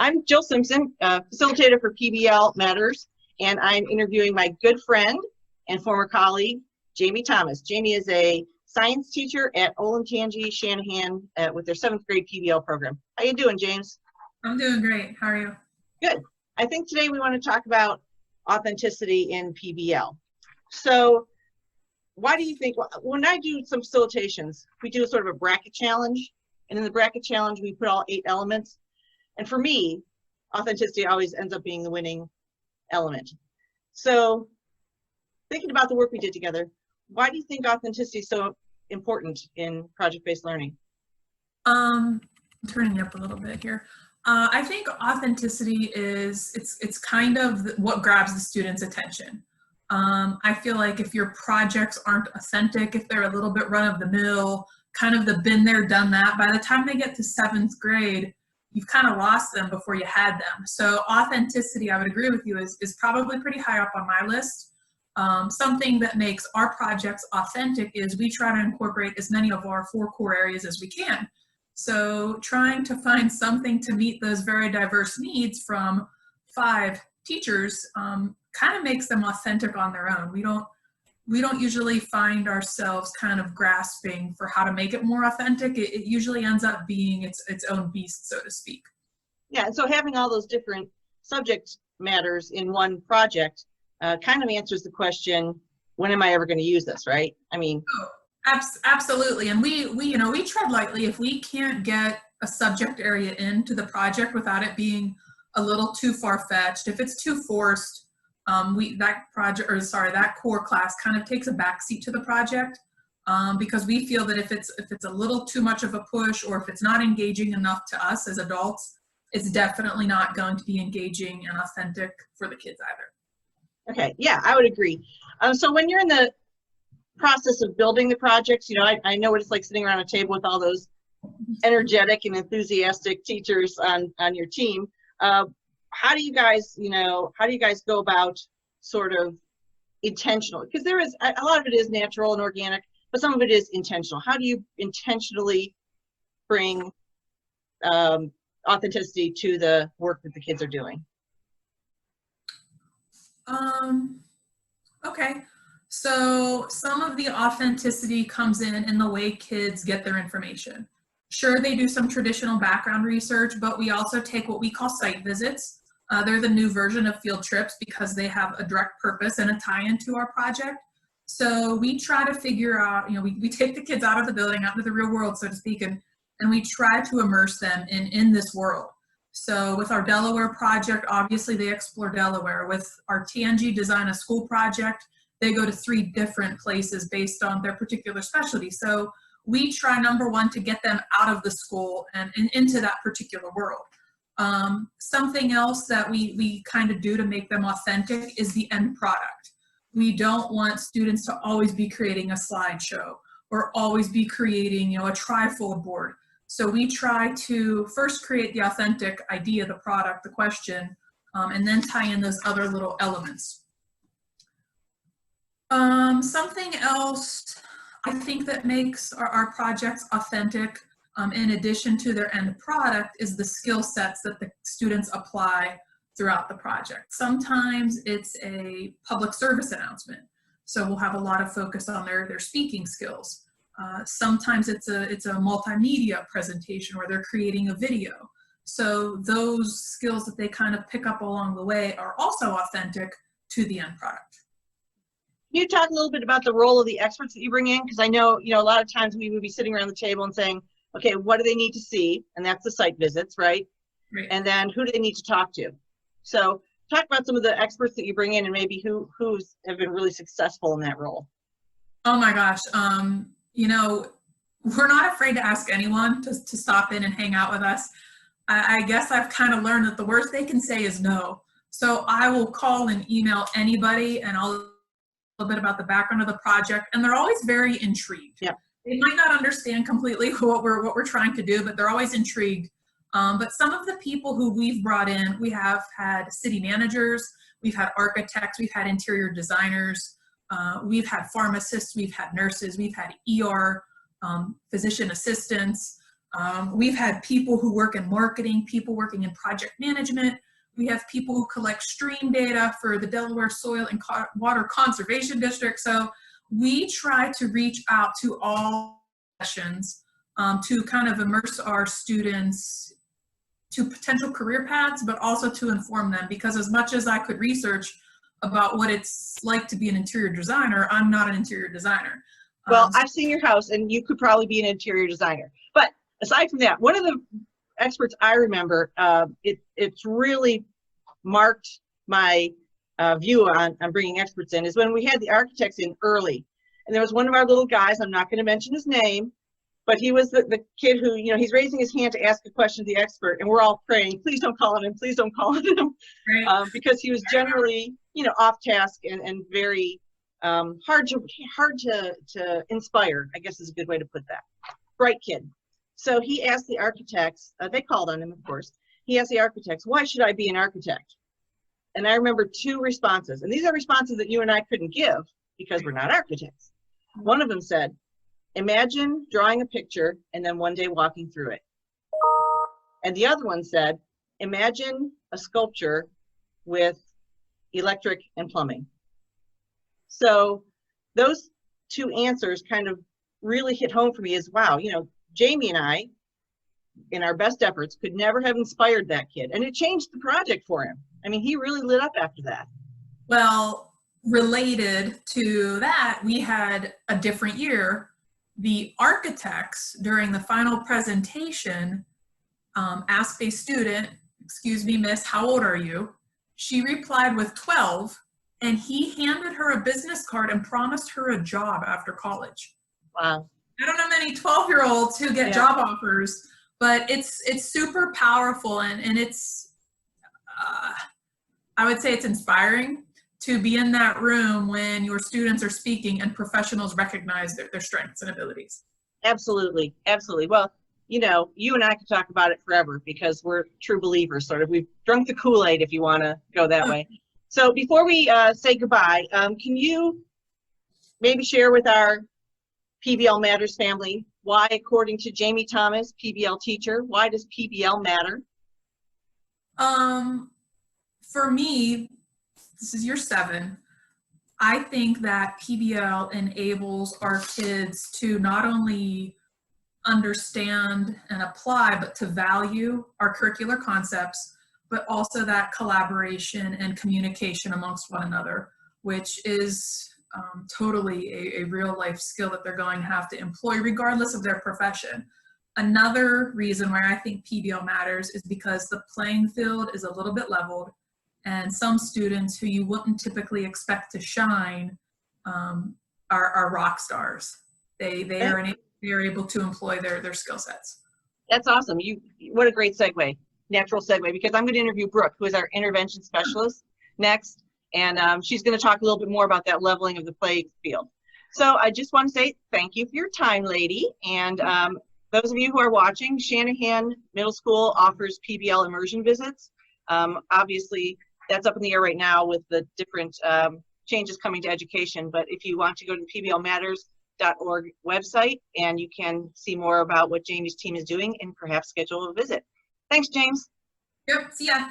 I'm Jill Simpson, facilitator for PBL Matters, and I'm interviewing my good friend and former colleague, Jaimie Thomas. Jaimie is a science teacher at Olentangy Shanahan with their 7th grade PBL program. How you doing, James? I'm doing great. How are you? Good. I think today we want to talk about authenticity in PBL. So why do you think, when I do some facilitations, we do sort of a bracket challenge, and in the bracket challenge, we put all 8 elements. And for me, authenticity always ends up being the winning element. So thinking about the work we did together, why do you think authenticity is so important in project-based learning? I'm turning you up a little bit here. I think authenticity is, it's kind of what grabs the student's attention. I feel like if your projects aren't authentic, if they're a little bit run-of-the-mill, kind of the been there, done that, by the time they get to 7th grade, you've kind of lost them before you had them. So authenticity, I would agree with you, is probably pretty high up on my list. Something that makes our projects authentic is we try to incorporate as many of our 4 core areas as we can. So trying to find something to meet those very diverse needs from 5 teachers kind of makes them authentic on their own. We don't usually find ourselves kind of grasping for how to make it more authentic. It usually ends up being its own beast, so to speak. Yeah, and so having all those different subject matters in one project kind of answers the question, when am I ever going to use this, right? I mean, absolutely. And we tread lightly. If we can't get a subject area into the project without it being a little too far-fetched, if it's too forced, that core class kind of takes a backseat to the project because we feel that if it's a little too much of a push, or if it's not engaging enough to us as adults, it's definitely not going to be engaging and authentic for the kids either. Okay, yeah, I would agree. So when you're in the process of building the projects, you know, I know what it's like sitting around a table with all those energetic and enthusiastic teachers on your team. How do you guys go about sort of intentional? Because there is a lot of it is natural and organic, but some of it is intentional. How do you intentionally bring authenticity to the work that the kids are doing? Okay. So some of the authenticity comes in the way kids get their information. Sure, they do some traditional background research, but we also take what we call site visits. They're the new version of field trips because they have a direct purpose and a tie-in to our project. So we try to figure out, we take the kids out of the building, out into the real world, so to speak, and we try to immerse them in this world. So with our Delaware project, obviously they explore Delaware. With our TNG Design a School project, they go to 3 different places based on their particular specialty. So we try, number one, to get them out of the school and into that particular world. Something else that we kind of do to make them authentic is the end product. We don't want students to always be creating a slideshow or always be creating, a trifold board. So we try to first create the authentic idea, the product, the question, and then tie in those other little elements. Something else I think that makes our projects authentic, in addition to their end product, is the skill sets that the students apply throughout the project. Sometimes it's a public service announcement, so we'll have a lot of focus on their speaking skills. Sometimes it's a multimedia presentation where they're creating a video. So those skills that they kind of pick up along the way are also authentic to the end product. Can you talk a little bit about the role of the experts that you bring in? Because I know, a lot of times we would be sitting around the table and saying, okay, what do they need to see? And that's the site visits, right? Right. And then who do they need to talk to? So talk about some of the experts that you bring in and maybe who's have been really successful in that role. Oh my gosh. We're not afraid to ask anyone to stop in and hang out with us. I guess I've kind of learned that the worst they can say is no. So I will call and email anybody and I'll a bit about the background of the project, and they're always very intrigued. Yeah. They might not understand completely what we're trying to do, but they're always intrigued. But some of the people who we've brought in, we have had city managers, we've had architects, we've had interior designers, we've had pharmacists, we've had nurses, we've had ER physician assistants. We've had people who work in marketing, people working in project management. We have people who collect stream data for the Delaware Soil and Water Conservation District. So we try to reach out to all sessions to kind of immerse our students to potential career paths, but also to inform them, because as much as I could research about what it's like to be an interior designer, I'm not an interior designer. Well, I've seen your house and you could probably be an interior designer. But aside from that, one of the experts I remember, it's really marked my view on bringing experts in, is when we had the architects in early. And there was one of our little guys, I'm not going to mention his name, but he was the kid who, you know, he's raising his hand to ask a question to the expert, and we're all praying, please don't call on him, please don't call on him, Right. because he was generally, you know, off task and very hard to inspire, I guess is a good way to put that. Bright kid. So he asked the architects, they called on him, of course. He asked the architects, why should I be an architect? And I remember 2 responses, and these are responses that you and I couldn't give because we're not architects. One of them said, imagine drawing a picture and then one day walking through it. And the other one said, imagine a sculpture with electric and plumbing. So those 2 answers kind of really hit home for me as, wow, you know, Jaimie and I, in our best efforts, could never have inspired that kid. And it changed the project for him. I mean, he really lit up after that. Well, related to that, we had a different year. The architects, during the final presentation, asked a student, excuse me, miss, how old are you? She replied with 12, and he handed her a business card and promised her a job after college. Wow. I don't know many 12-year-olds who get job offers, but it's super powerful, and it's, I would say it's inspiring to be in that room when your students are speaking and professionals recognize their strengths and abilities. Absolutely, absolutely. Well, you know, you and I could talk about it forever because we're true believers, sort of. We've drunk the Kool-Aid, if you want to go that way. So before we say goodbye, can you maybe share with our PBL Matters family why, according to Jaimie Thomas, PBL teacher, why does PBL matter? For me, this is year 7. I think that PBL enables our kids to not only understand and apply, but to value our curricular concepts, but also that collaboration and communication amongst one another, which is totally a real life skill that they're going to have to employ regardless of their profession. Another reason why I think PBL matters is because the playing field is a little bit leveled, and some students who you wouldn't typically expect to shine are rock stars. They are able to employ their skill sets. That's awesome. What a great segue, natural segue, because I'm going to interview Brooke, who is our intervention specialist, next, and she's going to talk a little bit more about that leveling of the play field. So I just want to say thank you for your time, lady, and those of you who are watching, Shanahan Middle School offers PBL immersion visits. Obviously, that's up in the air right now with the different changes coming to education, but if you want to go to the PBLMatters.org website, and you can see more about what Jaimie's team is doing and perhaps schedule a visit. Thanks, James. Yep, see ya.